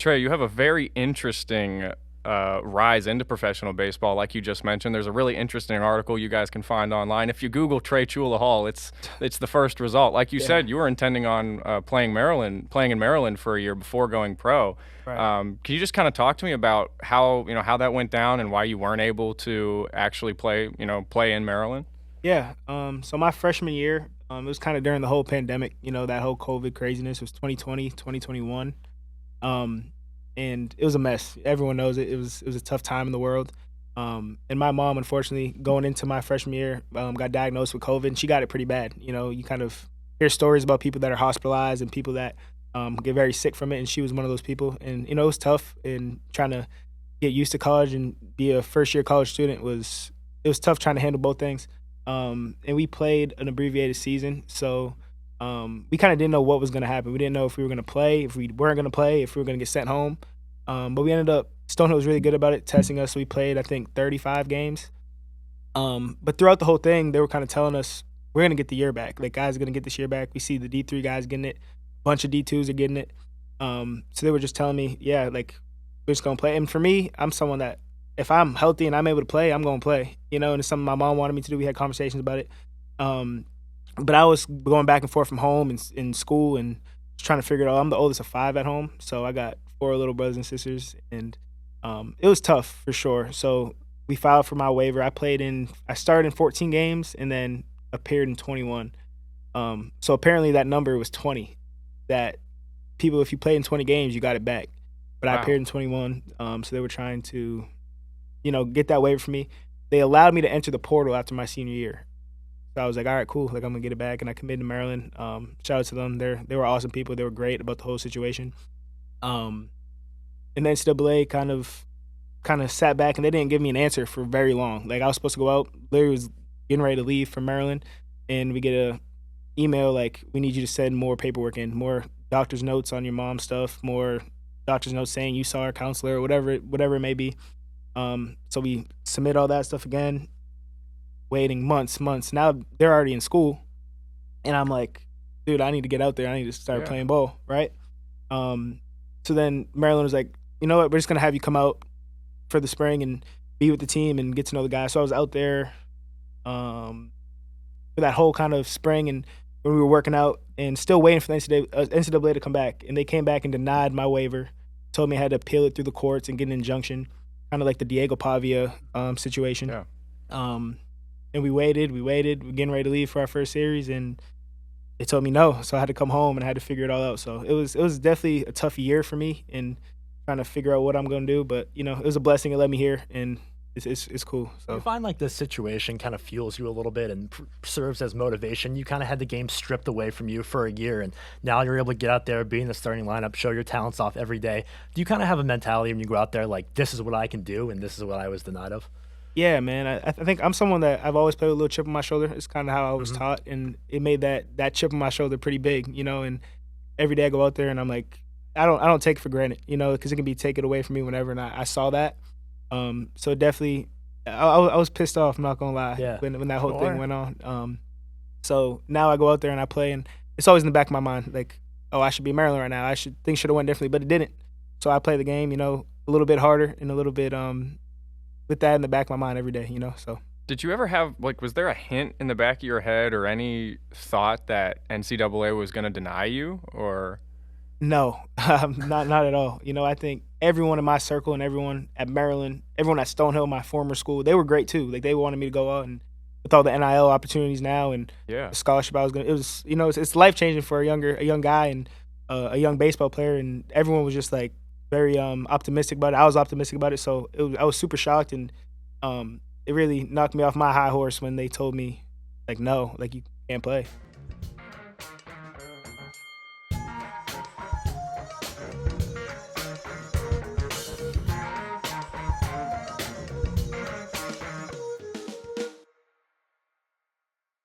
Trey, you have a very interesting rise into professional baseball, like you just mentioned. There's a really interesting article you guys can find online. If you Google Trey Ciulla-Hall, it's the first result. Like you said, you were intending on playing in Maryland for a year before going pro. Right. Can you just kind of talk to me about how that went down and why you weren't able to actually play in Maryland? Yeah. So my freshman year, it was kind of during the whole pandemic, that whole COVID craziness. It was 2020, 2021. Um, and it was a mess. Everyone knows it. It was a tough time in the world. And my mom, unfortunately, going into my freshman year, got diagnosed with COVID, and she got it pretty bad. You kind of hear stories about people that are hospitalized and people that get very sick from it, and she was one of those people. And it was tough. And trying to get used to college and be a first year college student was tough trying to handle both things. And we played an abbreviated season, so we kind of didn't know what was going to happen. We didn't know if we were going to play, if we weren't going to play, if we were going to get sent home. But we ended up Stonehill was really good about it, testing us. So we played, I think, 35 games. But throughout the whole thing, they were kind of telling us we're going to get the year back. Like, guys are going to get this year back. We see the D3 guys getting it. A bunch of D2s are getting it. So they were just telling me, yeah, like, we're just going to play. And for me, I'm someone that if I'm healthy and I'm able to play, I'm going to play. And it's something my mom wanted me to do. We had conversations about it. But I was going back and forth from home and in school and trying to figure it out. I'm the oldest of 5 at home, so I got 4 little brothers and sisters, and it was tough for sure. So we filed for my waiver. I started in 14 games and then appeared in 21. So apparently that number was 20. That people, if you played in 20 games, you got it back. But I appeared in 21. So they were trying to, get that waiver for me. They allowed me to enter the portal after my senior year. So I was like, all right, cool. Like, I'm gonna get it back, and I committed to Maryland. Shout out to them. They were awesome people. They were great about the whole situation. And the NCAA kind of sat back, and they didn't give me an answer for very long. Like, I was supposed to go out. Larry was getting ready to leave from Maryland, and we get a email like, we need you to send more paperwork in, more doctor's notes on your mom's stuff, more doctor's notes saying you saw our counselor or whatever it may be. So we submit all that stuff again. Waiting months. Now they're already in school, and I'm like, dude, I need to get out there. I need to start playing ball, right? So then Maryland was like, you know what? We're just gonna have you come out for the spring and be with the team and get to know the guys. So I was out there for that whole kind of spring, and when we were working out and still waiting for the NCAA to come back, and they came back and denied my waiver, told me I had to appeal it through the courts and get an injunction, kind of like the Diego Pavia situation. Yeah. And we waited, we're getting ready to leave for our first series, and they told me no. So I had to come home and I had to figure it all out. So it was definitely a tough year for me in trying to figure out what I'm going to do. But, it was a blessing. It led me here, and it's cool. So you find like this situation kind of fuels you a little bit and serves as motivation. You kind of had the game stripped away from you for a year, and now you're able to get out there, be in the starting lineup, show your talents off every day. Do you kind of have a mentality when you go out there like, this is what I can do and this is what I was denied of? Yeah, man. I think I'm someone that I've always played with a little chip on my shoulder. It's kind of how I was taught, and it made that chip on my shoulder pretty big, And every day I go out there, and I'm like, I don't take it for granted, because it can be taken away from me whenever. And I saw that, so definitely, I was pissed off. I'm not gonna lie, when that whole thing went on. So now I go out there and I play, and it's always in the back of my mind, like, oh, I should be in Maryland right now. Things should have went differently, but it didn't. So I play the game, a little bit harder and a little bit with that in the back of my mind every day, So Did you ever have, was there a hint in the back of your head or any thought that NCAA was going to deny you, or? No, not at all. I think everyone in my circle and everyone at Maryland, everyone at Stonehill, my former school, they were great too. Like, they wanted me to go out, and with all the NIL opportunities now and the scholarship I was going to, it was, it's life-changing for a young guy and a young baseball player, and everyone was just like, very optimistic about it. I was optimistic about it, so I was super shocked, and it really knocked me off my high horse when they told me, like, no, like, you can't play.